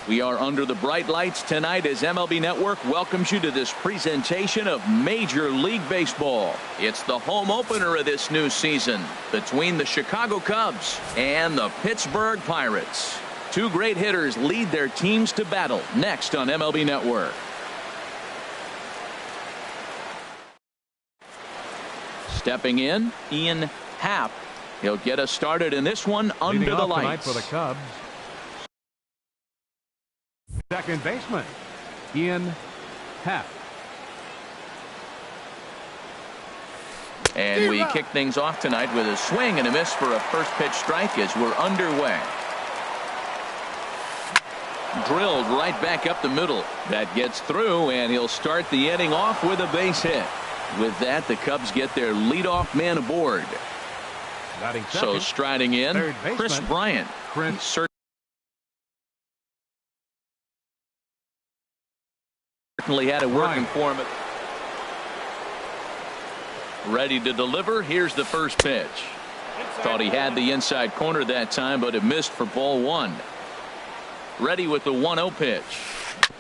We are under the bright lights tonight as MLB Network welcomes you to this presentation of Major League Baseball. It's the home opener of this new season between the Chicago Cubs and the Pittsburgh Pirates. Two great hitters lead their teams to battle next on MLB Network. Stepping in, Ian Happ. He'll get us started in this one under the lights. For the Cubs, second baseman, Ian Happ. And we kick things off tonight with a swing and a miss for a first pitch strike as we're underway. Drilled right back up the middle. That gets through, and he'll start the inning off with a base hit. With that, the Cubs get their leadoff man aboard. So striding in, Chris Bryant. Certainly had it working for him. Ready to deliver. Here's the first pitch. Thought he had the inside corner that time, but it missed for ball one. Ready with the 1-0 pitch.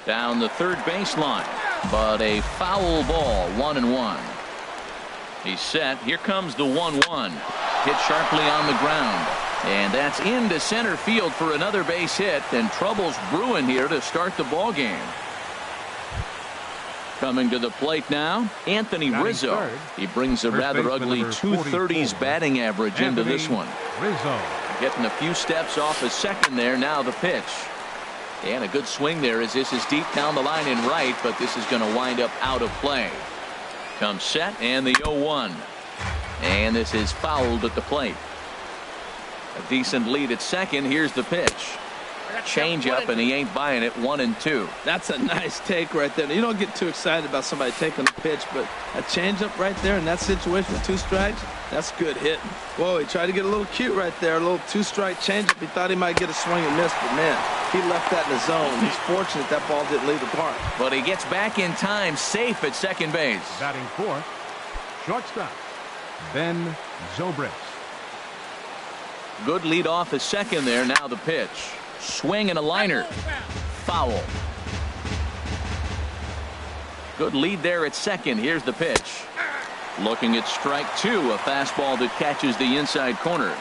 Down the third baseline, but a foul ball, 1-1. He's set. Here comes the 1-1. Hit sharply on the ground, and that's into center field for another base hit, and trouble's brewing here to start the ball game. Coming to the plate now, Anthony Rizzo. He brings a rather ugly 230s batting average into this one. Rizzo getting a few steps off his second there. Now the pitch, and a good swing there as this is deep down the line in right, but this is going to wind up out of play. Comes set, and the 0-1. And this is fouled at the plate. A decent lead at second. Here's the pitch. Change up, and he ain't buying it. 1-2. That's a nice take right there. You don't get too excited about somebody taking a pitch, but a change up right there in that situation with 2 strikes, that's good hitting. Whoa, he tried to get a little cute right there. A little 2-strike change up. He thought he might get a swing and miss, but man, he left that in the zone. He's fortunate that ball didn't leave the park. But he gets back in time, safe at second base. Batting fourth, shortstop, Ben Zobrist. Good lead off at second there. Now the pitch. Swing and a liner. Foul. Good lead there at second. Here's the pitch. Looking at strike 2. A fastball that catches the inside corner.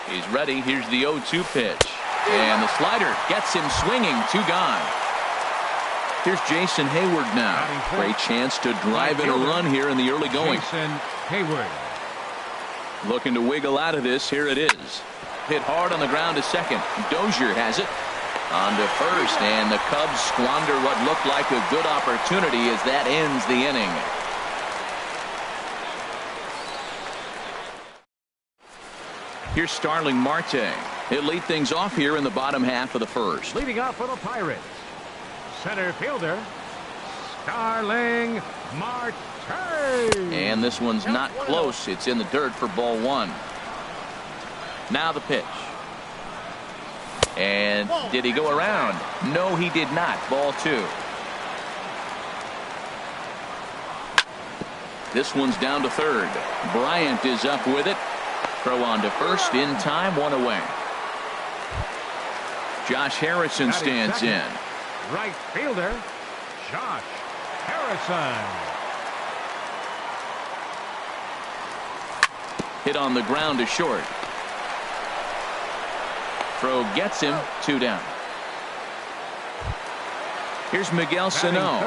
He's ready. Here's the 0-2 pitch. And the slider gets him swinging. 2 gone. Here's Jason Hayward now. Great chance to drive in a run here in the early going. Jason Hayward. Looking to wiggle out of this. Here it is. Hit hard on the ground to second. Dozier has it on to first, and the Cubs squander what looked like a good opportunity as that ends the inning. Here's Starling Marte. He'll lead things off here in the bottom half of the first. Leading off for the Pirates, center fielder Starling Marte. And this one's not close. It's in the dirt for ball 1. Now the pitch. And did he go around? No, he did not. Ball 2. This one's down to third. Bryant is up with it. Throw on to first in time. 1 away. Josh Harrison stands in. Right fielder Josh Harrison. Hit on the ground to short. Throw gets him. 2 down. Here's Miguel Sano.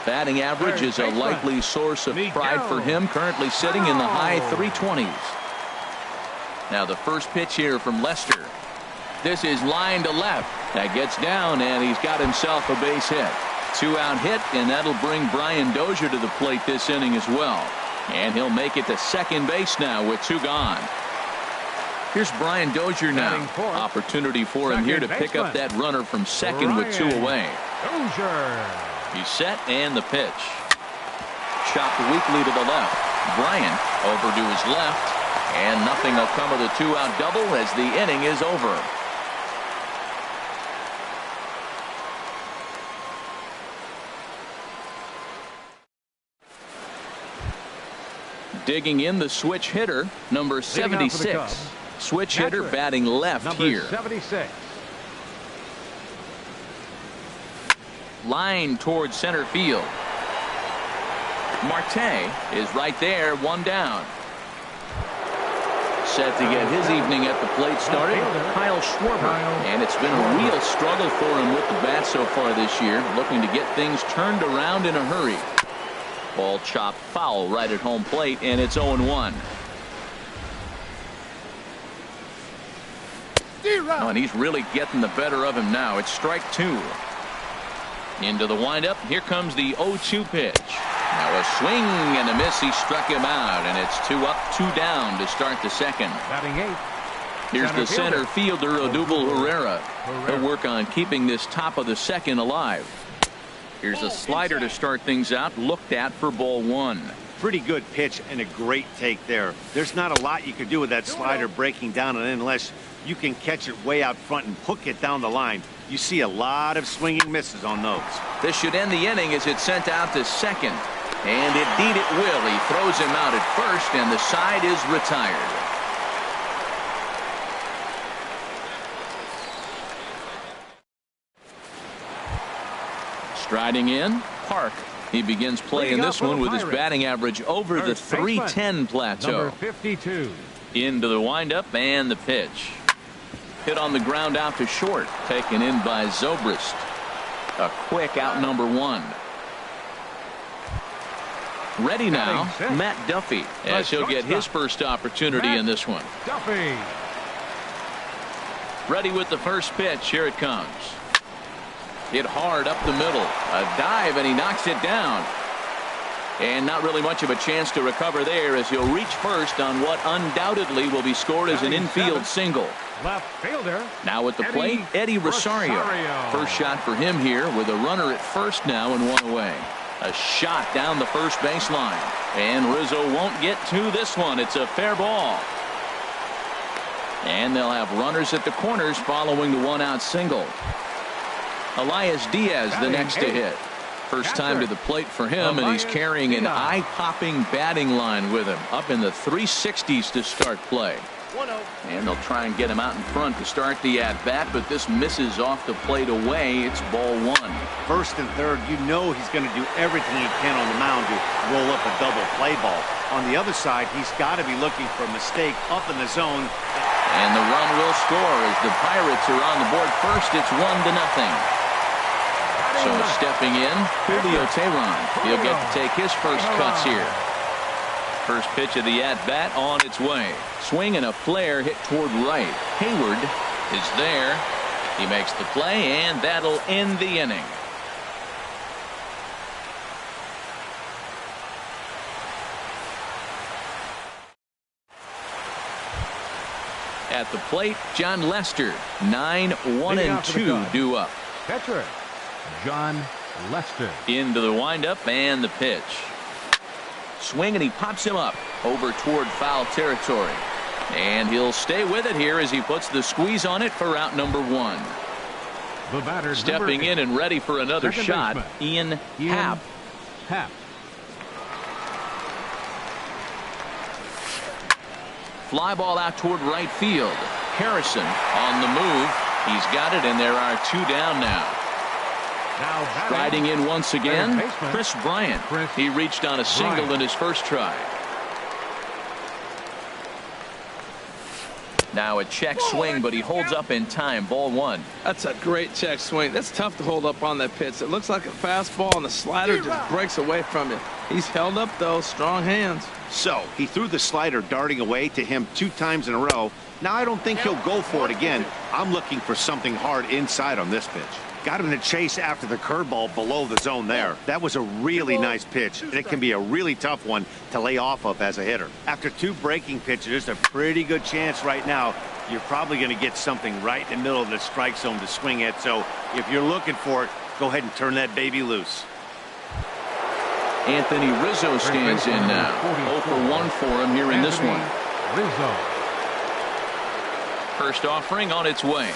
Batting average is a likely source of pride for him. Currently sitting in the high 320s. Now the first pitch here from Lester. This is line to left. That gets down, and he's got himself a base hit. 2-out hit, and that'll bring Brian Dozier to the plate this inning as well. And he'll make it to second base now with 2 gone. Here's Brian Dozier now. Opportunity for him here to pick up that runner from second with 2 away. Dozier. He's set, and the pitch. Chopped weakly to the left. Bryant over to his left, and nothing will come of the 2-out double as the inning is over. Digging in the switch hitter, number 76. Switch hitter batting left number here. 76. line towards center field. Marte is right there, one down. Set to get his evening at the plate started, Kyle Schwarber. And it's been a real struggle for him with the bat so far this year, looking to get things turned around in a hurry. Ball chopped foul right at home plate, and it's 0-1. Oh, and he's really getting the better of him now. It's strike 2. Into the windup. Here comes the 0-2 pitch. Now a swing and a miss. He struck him out, and it's 2 up, 2 down to start the second. Batting 8. Here's the center fielder, Odubel Herrera. He'll work on keeping this top of the second alive. Here's a slider to start things out, looked at for ball 1. Pretty good pitch and a great take there. There's not a lot you can do with that slider breaking down and in unless you can catch it way out front and hook it down the line. You see a lot of swinging misses on those. This should end the inning as it's sent out to second. And indeed it will. He throws him out at first, and the side is retired. Striding in, Park. He begins play in this one with his batting average over the .310 plateau. Number 52. Into the windup and the pitch. Hit on the ground out to short. Taken in by Zobrist. A quick out number 1. Ready now, Matt Duffy, as he'll get his first opportunity in this one. Duffy. Ready with the first pitch. Here it comes. Hit hard up the middle. A dive, and he knocks it down. And not really much of a chance to recover there as he'll reach first on what undoubtedly will be scored as an infield single. Left fielder. Now at the plate, Eddie Rosario. First shot for him here with a runner at first now and 1 away. A shot down the first baseline. And Rizzo won't get to this one. It's a fair ball. And they'll have runners at the corners following the 1-out single. Elias Diaz the next to hit. First time to the plate for him, and he's carrying an eye-popping batting line with him. Up in the 360s to start play. And they'll try and get him out in front to start the at-bat, but this misses off the plate away. It's ball 1. First and third, you know he's going to do everything he can on the mound to roll up a double play ball. On the other side, he's got to be looking for a mistake up in the zone. And the run will score as the Pirates are on the board first. It's 1-0. So stepping in, Julio Teheran. He'll get to take his first cuts here. First pitch of the at-bat on its way. Swing and a flare hit toward right. Hayward is there. He makes the play, and that'll end the inning. At the plate, John Lester. 9-1-2 due up. Catcher, John Lester. Into the windup and the pitch. Swing, and he pops him up over toward foul territory. And he'll stay with it here as he puts the squeeze on it for out number 1. The batter, stepping in and ready for another shot, Ian Happ. Fly ball out toward right field. Harrison on the move. He's got it, and there are 2 down now. Riding in once again, Chris Bryant. He reached on a single in his first try. Now a check swing, but he holds up in time. Ball 1. That's a great check swing. That's tough to hold up on that pitch. It looks like a fastball, and the slider just breaks away from you. He's held up, though. Strong hands. So he threw the slider darting away to him 2 times in a row. Now I don't think he'll go for it again. I'm looking for something hard inside on this pitch. Got him to chase after the curveball below the zone there. That was a really nice pitch, and it can be a really tough one to lay off of as a hitter. After 2 breaking pitches, there's a pretty good chance right now you're probably going to get something right in the middle of the strike zone to swing at. So if you're looking for it, go ahead and turn that baby loose. Anthony Rizzo stands in now. 0 for 1 for him here in this one. Rizzo. First offering on its way.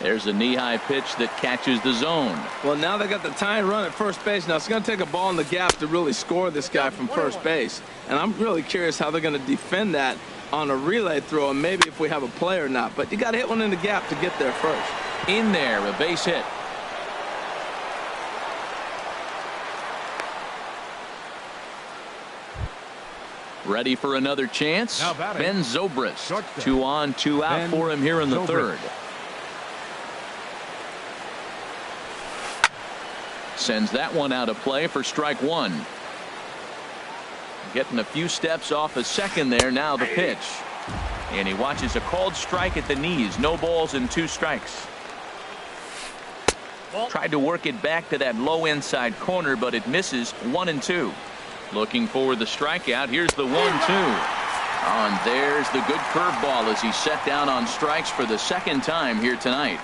There's a knee-high pitch that catches the zone. Well, now they got the tying run at first base. Now it's going to take a ball in the gap to really score this guy from first base. And I'm really curious how they're going to defend that on a relay throw, and maybe if we have a play or not. But you got to hit one in the gap to get there first. In there, a base hit. Ready for another chance. Ben Zobrist. 2 on, 2 out for him here in the third. Sends that one out of play for strike 1. Getting a few steps off a second there. Now the pitch. And he watches a called strike at the knees. No balls and 2 strikes. Tried to work it back to that low inside corner, but it misses. 1-2. Looking for the strikeout. Here's the 1-2. And there's the good curveball as he set down on strikes for the second time here tonight.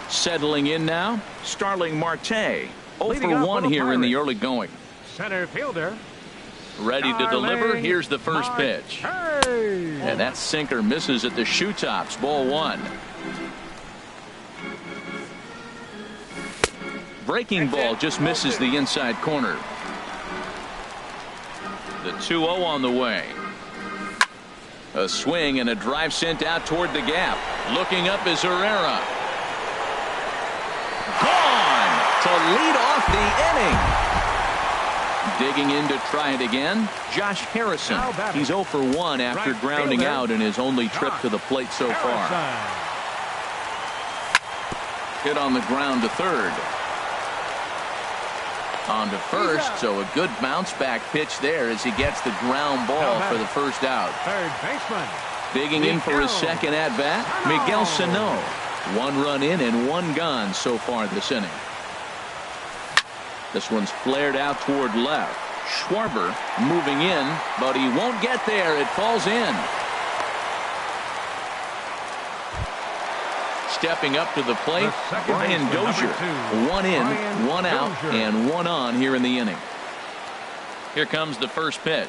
Settling in now, Starling Marte. 0 for 1 here in the early going. Center fielder. Ready to deliver. Here's the first pitch. And that sinker misses at the shoe tops. Ball 1. Breaking ball just misses the inside corner. The 2-0 on the way. A swing and a drive sent out toward the gap. Looking up is Herrera. Gone to lead off the inning. Digging in to try it again, Josh Harrison. He's 0 for 1 after grounding out in his only trip to the plate so far. Hit on the ground to third. On to first, so a good bounce back pitch there as he gets the ground ball for the first out. Third baseman. Digging in for his second at bat, Miguel Sano. 1 run in and 1 gone so far this inning. This one's flared out toward left. Schwarber moving in, but he won't get there. It falls in. Stepping up to the plate, Brian Dozier. 1 in, 1 out, and 1 on here in the inning. Here comes the first pitch.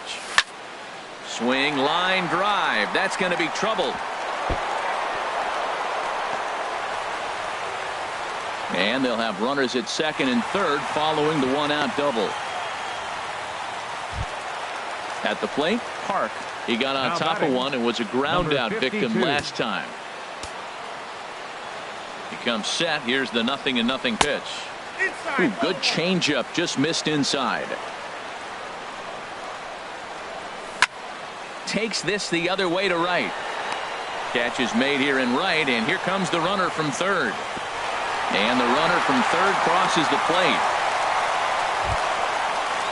Swing, line drive. That's going to be trouble. And they'll have runners at second and third following the 1-out double. At the plate, Park. He got on top of one and was a ground out victim last time. He comes set. Here's the 0-0 pitch. Ooh, good changeup, just missed inside. Takes this the other way to right. Catch is made here in right, and here comes the runner from third. And the runner from third crosses the plate.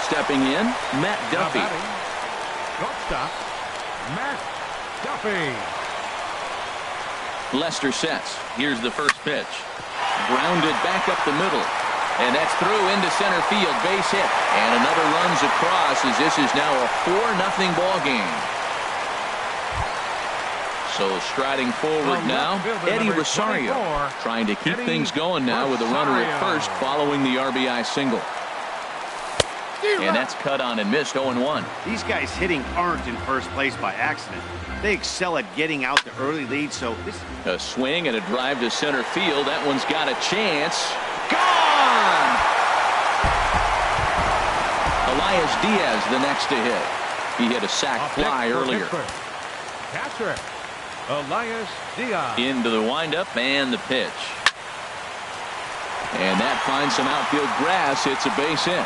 Stepping in, Matt Duffy. Shortstop, Matt Duffy. Lester sets. Here's the first pitch. Grounded back up the middle. And that's through into center field. Base hit. And another runs across as this is now a 4-0 ball game. So striding forward now, Eddie Rosario trying to keep things going now with a runner at first following the RBI single. And that's cut on and missed. 0-1. These guys hitting aren't in first place by accident. They excel at getting out the early lead. So this a swing and a drive to center field. That one's got a chance. Gone. Elias Diaz the next to hit. He hit a sac fly earlier. Catcher Elias Diaz. Into the windup and the pitch. And that finds some outfield grass. It's a base hit.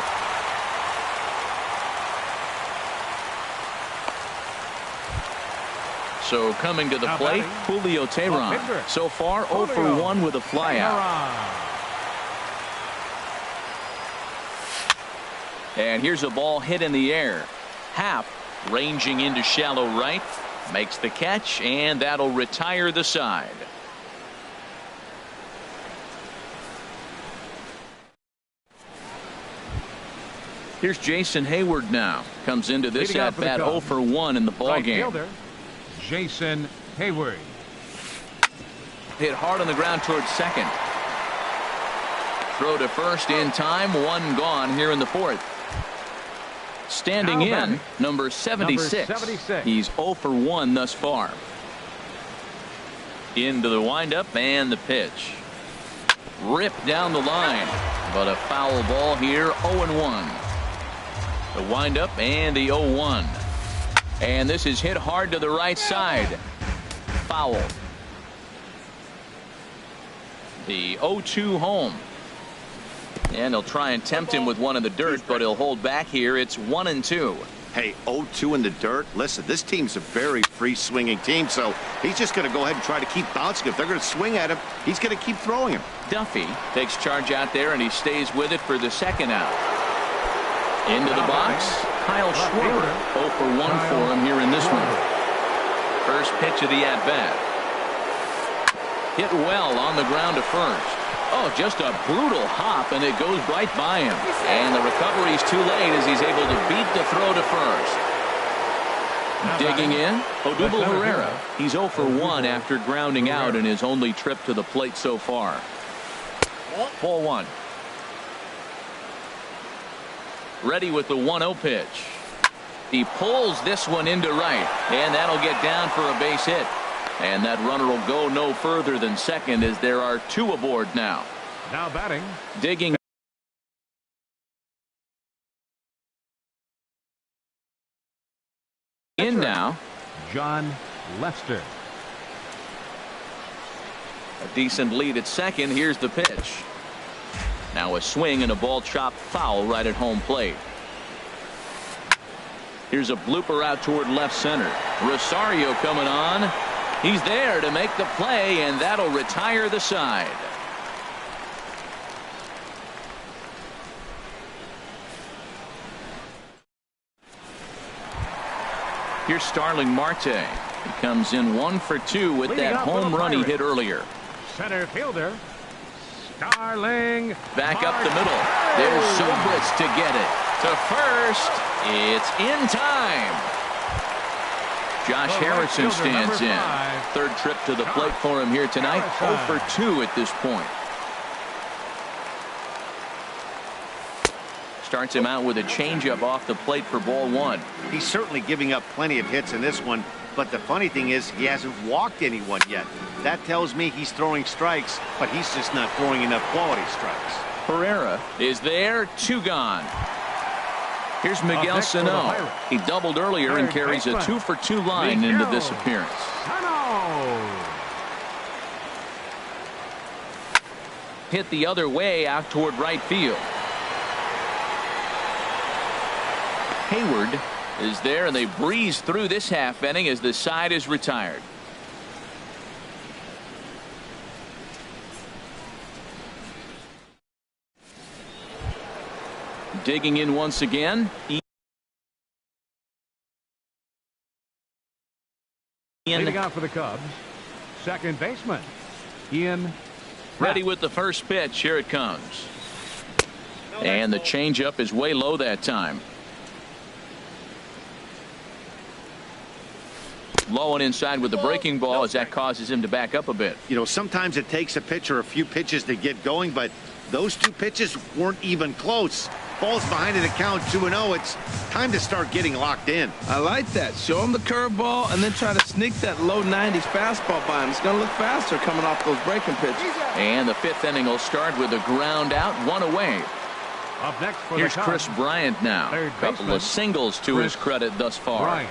So coming to the plate, Julio Teheran. So far 0 for 1 with a flyout. And here's a ball hit in the air. Happ ranging into shallow right. Makes the catch, and that'll retire the side. Here's Jason Hayward now. Comes into this at bat 0 for 1 in the ball game. Jason Hayward. Hit hard on the ground towards second. Throw to first in time. 1 gone here in the fourth. Standing in, number 76. He's 0 for 1 thus far. Into the windup and the pitch. Ripped down the line, but a foul ball here. 0-1. The windup and the 0-1. And this is hit hard to the right side. Foul. The 0-2 home. And they'll try and tempt him with one in the dirt, but he'll hold back here. It's 1-2. Hey, 0-2 in the dirt. Listen, this team's a very free-swinging team, so he's just going to go ahead and try to keep bouncing. If they're going to swing at him, he's going to keep throwing him. Duffy takes charge out there, and he stays with it for the second out. Into the box, Kyle Schwarber. 0 for 1 for him here in this one. First pitch of the at-bat. Hit well on the ground to first. Oh, just a brutal hop, and it goes right by him. And the recovery's too late as he's able to beat the throw to first. Digging in, Odubel Herrera. He's 0 for 1 after grounding out in his only trip to the plate so far. Ball 1. Ready with the 1-0 pitch. He pulls this one into right, and that'll get down for a base hit. And that runner will go no further than second as there are 2 aboard now. Now batting. Digging in now. John Lester. A decent lead at second. Here's the pitch. Now a swing and a ball chopped foul right at home plate. Here's a blooper out toward left center. Rosario coming on. He's there to make the play, and that'll retire the side. Here's Starling Marte. He comes in 1 for 2 with that home run he hit earlier. Center fielder Starling back up the middle. There's Zobrist to get it to first. It's in time. Josh Harrison stands in. Third trip to the plate for him here tonight. 0 for 2 at this point. Starts him out with a changeup off the plate for ball 1. He's certainly giving up plenty of hits in this one, but the funny thing is he hasn't walked anyone yet. That tells me he's throwing strikes, but he's just not throwing enough quality strikes. Herrera is there, 2 gone. Here's Miguel Sano. He doubled earlier and carries a 2 for 2 line into this appearance. Hit the other way out toward right field. Hayward is there, and they breeze through this half inning as the side is retired. Digging in once again. Leading out for the Cubs, second baseman Ian. Ready with the first pitch. Here it comes. And the changeup is way low that time. Low and inside with the breaking ball as that causes him to back up a bit. You know, sometimes it takes a pitcher a few pitches to get going, but those 2 pitches weren't even close. Ball's behind in the count 2-0. It's time to start getting locked in. I like that. Show him the curveball and then try to sneak that low 90s fastball by him. It's going to look faster coming off those breaking pitches. And the 5th inning will start with a ground out, 1 away. Up next for Here's the Chris Cubs, Bryant now. A couple of singles to his credit thus far. Bryant.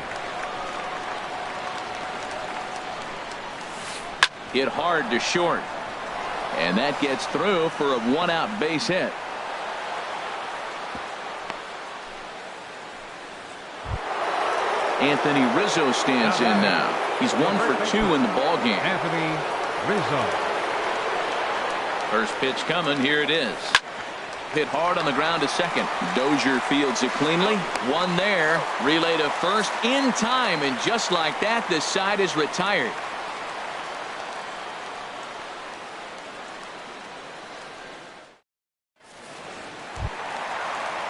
Hit hard to short. And that gets through for a 1-out base hit. Anthony Rizzo stands in now. He's 1 for 2 in the ball game. Anthony Rizzo. First pitch coming. Here it is. Hit hard on the ground to second. Dozier fields it cleanly. 1 there. Relay to first in time, and just like that, this side is retired.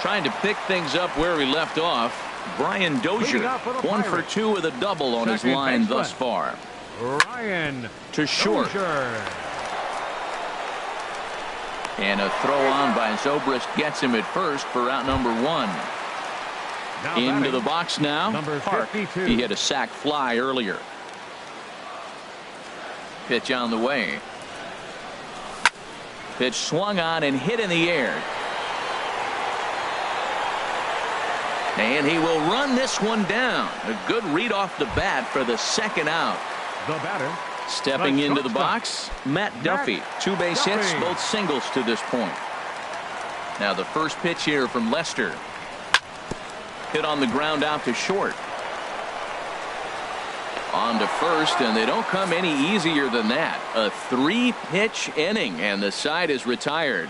Trying to pick things up where we left off. Brian Dozier, 1 for 2 with a double on his line thus far. Ryan to short. Dozier. And a throw on by Zobrist gets him at first for out number 1. Now into the box now. Number Park. 52. He hit a sac fly earlier. Pitch on the way. Pitch swung on and hit in the air. And he will run this one down. A good read off the bat for the second out. The batter. Stepping into the box, Matt Duffy. 2 base hits, both singles to this point. Now the first pitch here from Lester. Hit on the ground out to short. On to first, and they don't come any easier than that. A 3-pitch inning, and the side is retired.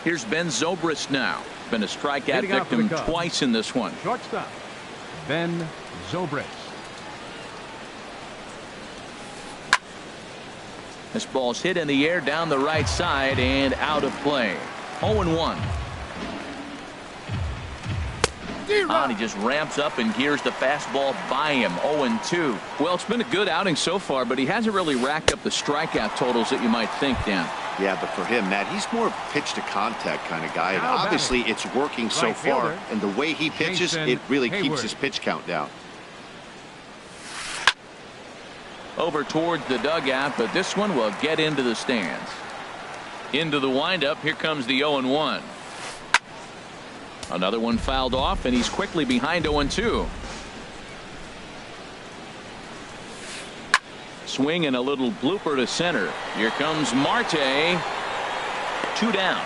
Here's Ben Zobrist now. Been a strikeout victim twice in this one. Shortstop, Ben Zobrist. This ball's hit in the air down the right side and out of play. 0-1. And he just ramps up and gears the fastball by him. 0-2. Well, it's been a good outing so far, but he hasn't really racked up the strikeout totals that you might think, Dan. Yeah, but for him, Matt, he's more of a pitch to contact kind of guy, and obviously it's working so far, and the way he pitches, it really keeps his pitch count down. Over towards the dugout, but this one will get into the stands. Into the windup. Here comes the 0-1. Another one fouled off, and he's quickly behind 0-2. Swing and a little blooper to center. Here comes Marte. 2 down.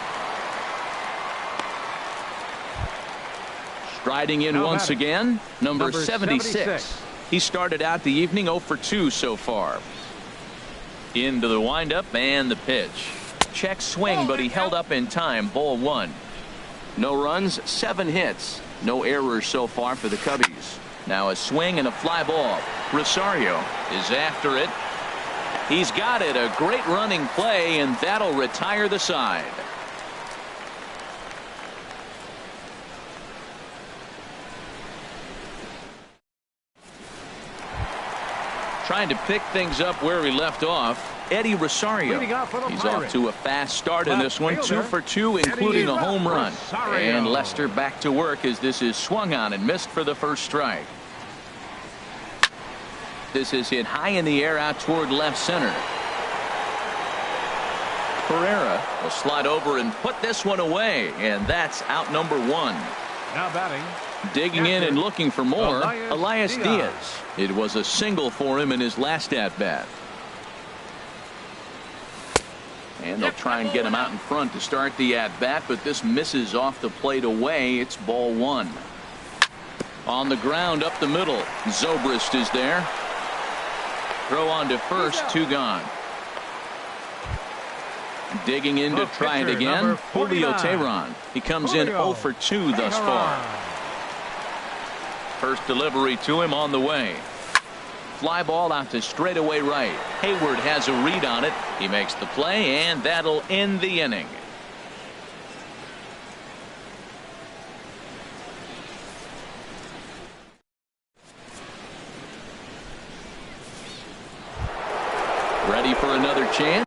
Striding in once again, number 76. He started out the evening 0 for 2 so far. Into the windup and the pitch. Check swing, but he held up in time. Ball 1. No runs, 7 hits. No errors so far for the Cubbies. Now a swing and a fly ball. Rosario is after it. He's got it. A great running play, and that'll retire the side. Trying to pick things up where we left off. Eddie Rosario. He's off to a fast start in this one. 2 for 2, including a home run. And Lester back to work as this is swung on and missed for the first strike. This is hit high in the air out toward left center. Pereira will slide over and put this one away, and that's out number 1. Now batting. Digging in and looking for more, Elias Diaz. It was a single for him in his last at-bat. And they'll try and get him out in front to start the at-bat, but this misses off the plate away. It's ball 1. On the ground up the middle. Zobrist is there. Throw on to first, 2 gone. Digging in to try it again. Julio Teheran. He comes in 0 for 2 thus far. First delivery to him on the way. Fly ball out to straightaway right. Hayward has a read on it. He makes the play, and that'll end the inning. Ready for another chance.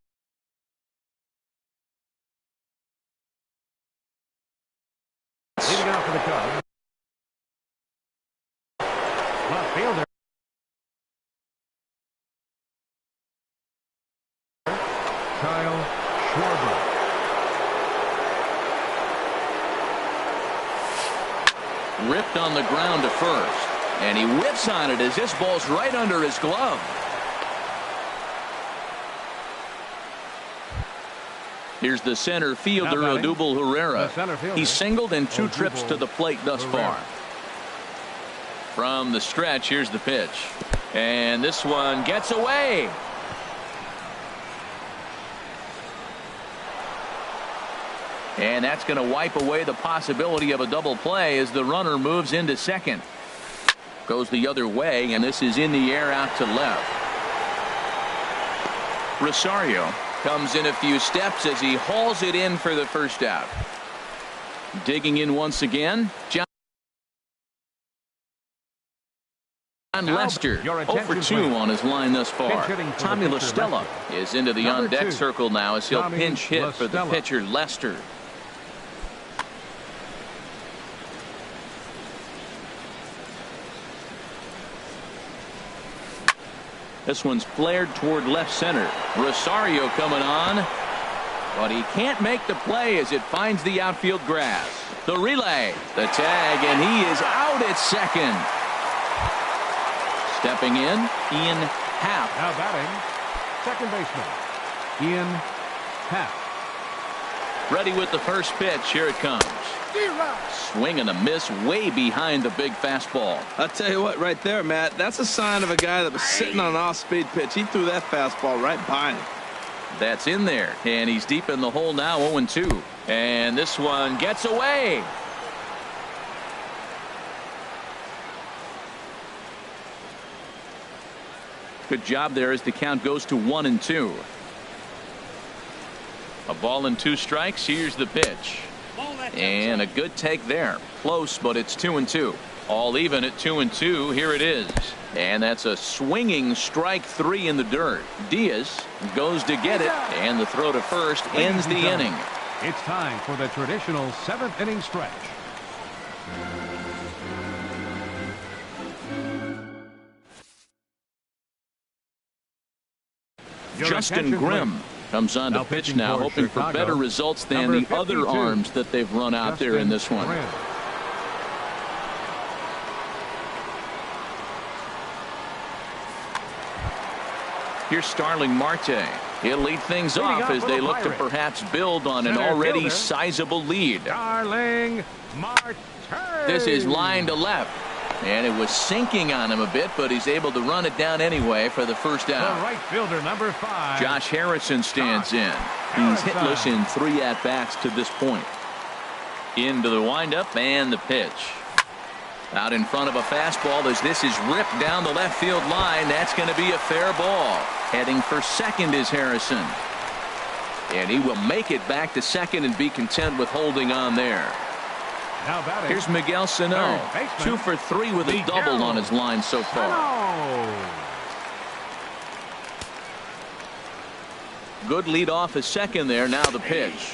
Leading off for the Cubs. Left fielder. Kyle Schwarber. Ripped on the ground to first, and he whips on it as this ball's right under his glove. Here's the center fielder, Odubel Herrera. He's singled in 2 trips to the plate thus far. From the stretch, here's the pitch. And this one gets away. And that's going to wipe away the possibility of a double play as the runner moves into second. Goes the other way, and this is in the air out to left. Rosario comes in a few steps as he hauls it in for the first out. Digging in once again, John Lester, 0 for 2 on his line thus far. Tommy LaStella is into the on-deck circle now as he'll pinch hit for the pitcher Lester. This one's flared toward left center. Rosario coming on, but he can't make the play as it finds the outfield grass. The relay, the tag, and he is out at second. Stepping in, Ian Happ. Now batting, second baseman, Ian Happ. Ready with the first pitch. Here it comes. Swing and a miss way behind the big fastball. I'll tell you what, right there, Matt, that's a sign of a guy that was sitting on an off-speed pitch. He threw that fastball right by him. That's in there, and he's deep in the hole now, 0-2. And this one gets away. Good job there as the count goes to 1-2. A ball and 2 strikes. Here's the pitch. And a good take there. Close, but it's 2-2. All even at 2-2. Here it is. And that's a swinging strike 3 in the dirt. Diaz goes to get it, and the throw to first ends the inning. It's time for the traditional 7th inning stretch. Justin Grimm comes on to pitch now, hoping for better results than the other arms that they've run out there in this one. Here's Starling Marte. He'll lead things off as they look to perhaps build on an already sizable lead. Starling Marte. This is line to left. And it was sinking on him a bit, but he's able to run it down anyway for the first out. The right fielder, number 5. Josh Harrison stands in. He's hitless in 3 at-bats to this point. Into the windup and the pitch. Out in front of a fastball as this is ripped down the left field line. That's going to be a fair ball. Heading for second is Harrison. And he will make it back to second and be content with holding on there. Here's Miguel Sano, 2 for 3 with a double on his line so far. Good lead off a second there. Now the pitch.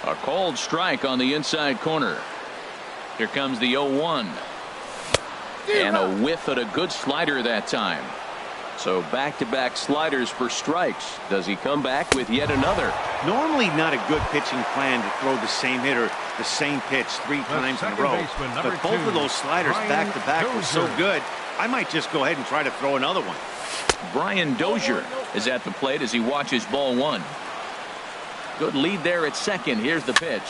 A cold strike on the inside corner. Here comes the 0-1. And a whiff at a good slider that time. So back-to-back sliders for strikes. Does he come back with yet another? Normally not a good pitching plan to throw the same hitter the same pitch 3 times in a row. But both of those sliders back-to-back were so good, I might just go ahead and try to throw another one. Brian Dozier is at the plate as he watches ball 1. Good lead there at second. Here's the pitch.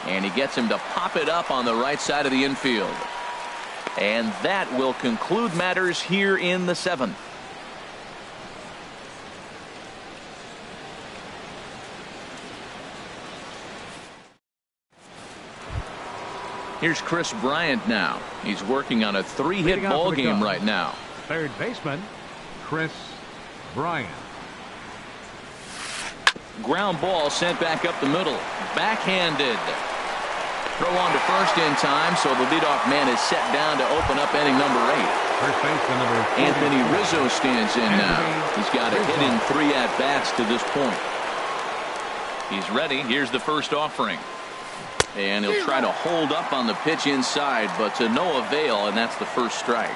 And he gets him to pop it up on the right side of the infield. And that will conclude matters here in the 7th. Here's Chris Bryant now. He's working on a 3-hit ball game right now. Third baseman, Chris Bryant. Ground ball sent back up the middle. Backhanded. Throw on to first in time, so the leadoff man is set down to open up inning number 8. First baseman number 40. Anthony Rizzo stands in now. He's got a hit in 3 at-bats to this point. He's ready. Here's the first offering. And he'll try to hold up on the pitch inside, but to no avail, and that's the first strike.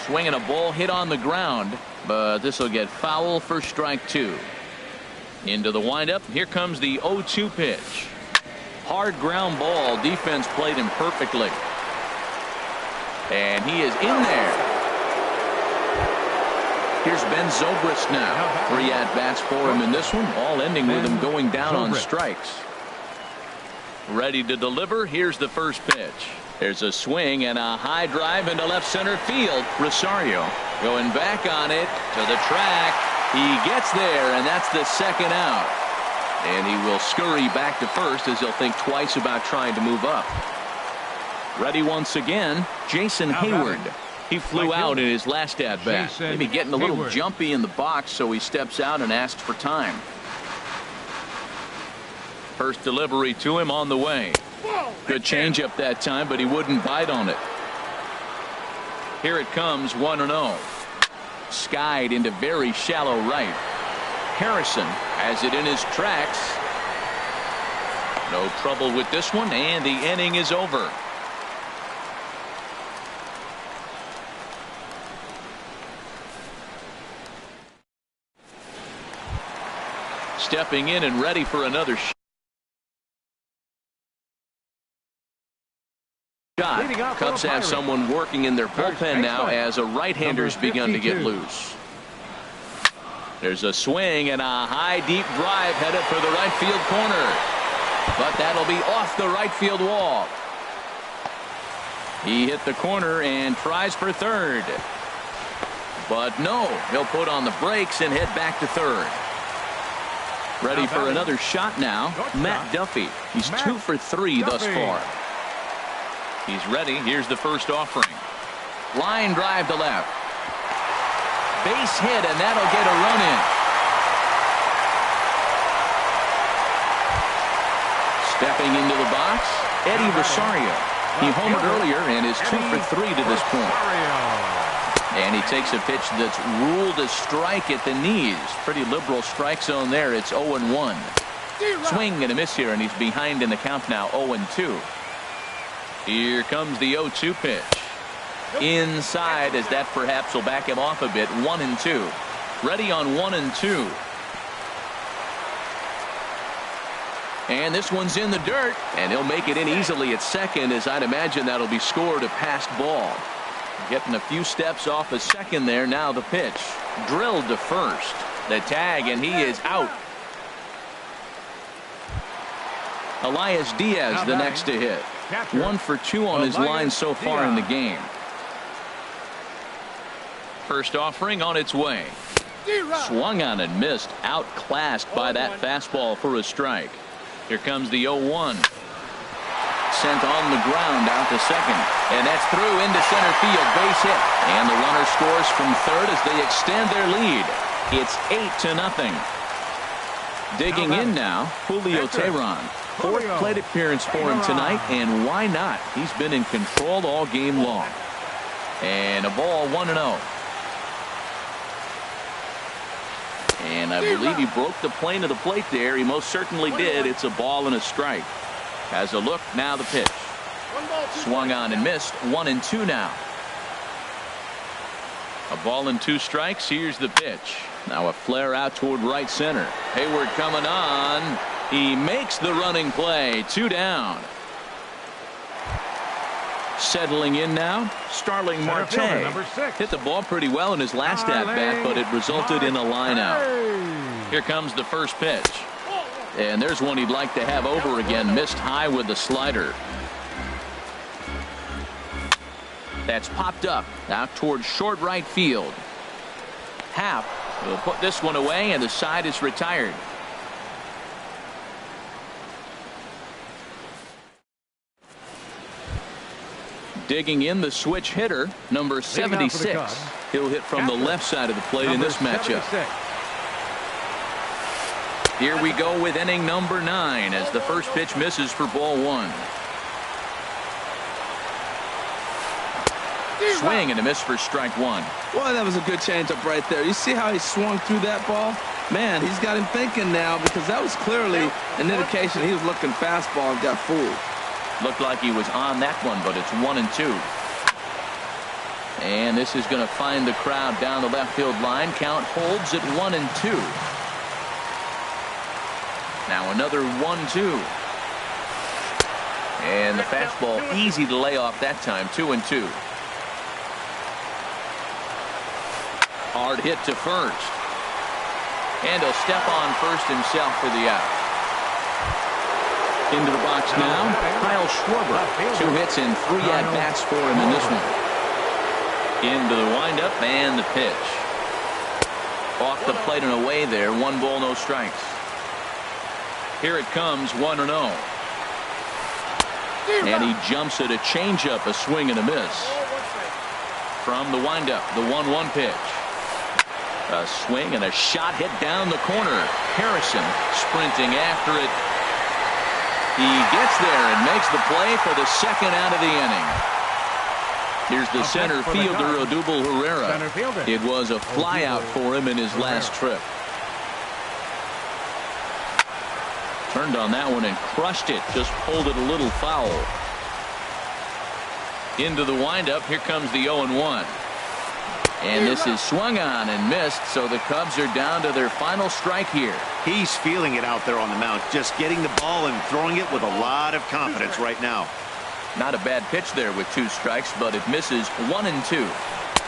Swinging a ball hit on the ground, but this will get foul for strike 2. Into the windup. Here comes the 0-2 pitch. Hard ground ball. Defense played him perfectly. And he is in there. Here's Ben Zobrist now. 3 at-bats for him in this one, all ending with him going down on strikes. Ready to deliver. Here's the first pitch. There's a swing and a high drive into left center field. Rosario going back on it to the track. He gets there, and that's the second out. And he will scurry back to first as he'll think twice about trying to move up. Ready once again, Jason Hayward. He flew out in his last at-bat. Maybe getting a little jumpy in the box, so he steps out and asks for time. First delivery to him on the way. Good changeup that time, but he wouldn't bite on it. Here it comes, 1-0. Skied into very shallow right. Harrison has it in his tracks. No trouble with this one, and the inning is over. Stepping in and ready for another shot. Cubs have someone working in their bullpen now as a right-hander's begun to get loose. There's a swing and a high deep drive headed for the right field corner. But that'll be off the right field wall. He hit the corner and tries for third. But no, he'll put on the brakes and head back to third. Ready for another shot now, Matt Duffy. He's 2 for 3 thus far. He's ready. Here's the first offering. Line drive to left. Base hit, and that'll get a run in. Stepping into the box, Eddie Rosario. He homered earlier and is 2 for 3 to this point. And he takes a pitch that's ruled a strike at the knees. Pretty liberal strike zone there. It's 0-1. Swing and a miss here, and he's behind in the count now, 0-2. Here comes the 0-2 pitch. Inside, as that perhaps will back him off a bit. 1-2. Ready on 1-2. And this one's in the dirt, and he'll make it in easily at second, as I'd imagine that'll be scored a passed ball. Getting a few steps off of second there. Now the pitch. Drilled to first. The tag, and he is out. Elias Diaz the next to hit. 1 for 2 on his line so far in the game. First offering on its way. Swung on and missed. Outclassed by that fastball for a strike. Here comes the 0-1. Sent on the ground out to second, and that's through into center field. Base hit, and the runner scores from third as they extend their lead. It's 8-0. Digging in now, Julio Teheran. 4th plate appearance for him tonight, and why not? He's been in control all game long. And a ball, 1-0. And I believe he broke the plane of the plate there. He most certainly did. It's a ball and a strike. Has a look, now the pitch. Swung on and missed. 1-2 now. A ball and 2 strikes. Here's the pitch. Now a flare out toward right center. Hayward coming on. He makes the running play. 2 down. Settling in now, Starling Marte. Hit the ball pretty well in his last at-bat, but it resulted in a line out. Here comes the first pitch. And there's one he'd like to have over again. Missed high with the slider. That's popped up out towards short right field. Happ will put this one away, and the side is retired. Digging in, the switch hitter, number 76. He'll hit from the left side of the plate in this matchup. Here we go with inning number 9 as the first pitch misses for ball 1. Swing and a miss for strike 1. Boy, that was a good changeup right there. You see how he swung through that ball? Man, he's got him thinking now, because that was clearly an indication he was looking fastball and got fooled. Looked like he was on that one, but it's 1-2. And this is going to find the crowd down the left field line. Count holds at 1-2. Now another 1-2. And the fastball easy to lay off that time. 2-2. Hard hit to first. And he'll step on first himself for the out. Into the box now, Kyle Schwarber. 2 hits and 3 at-bats for him in this one. Into the windup and the pitch. Off the plate and away there. 1 ball, no strikes. Here it comes, 1-0. And he jumps at a changeup, a swing and a miss. From the windup, the 1-1 pitch. A swing and a shot hit down the corner. Harrison sprinting after it. He gets there and makes the play for the second out of the inning. Here's the center fielder, Odubel Herrera. It was a flyout for him in his last trip. Turned on that one and crushed it. Just pulled it a little foul. Into the windup. Here comes the 0-1. And this is swung on and missed, so the Cubs are down to their final strike here. He's feeling it out there on the mound, just getting the ball and throwing it with a lot of confidence right now. Not a bad pitch there with 2 strikes, but it misses. 1-2.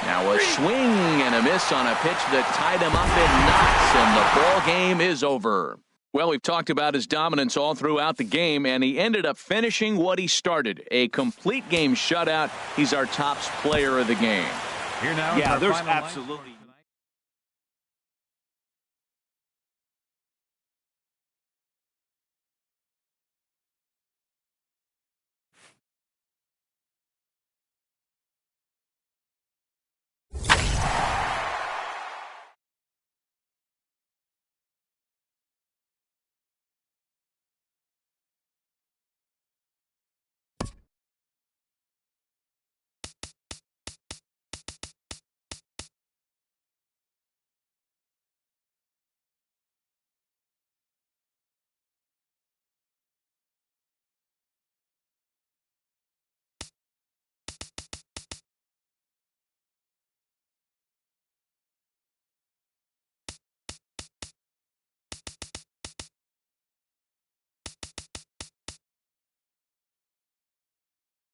Now a swing and a miss on a pitch that tied him up in knots, and the ball game is over. Well, we've talked about his dominance all throughout the game, and he ended up finishing what he started. A complete game shutout. He's our top player of the game. Here now yeah, there's absolutely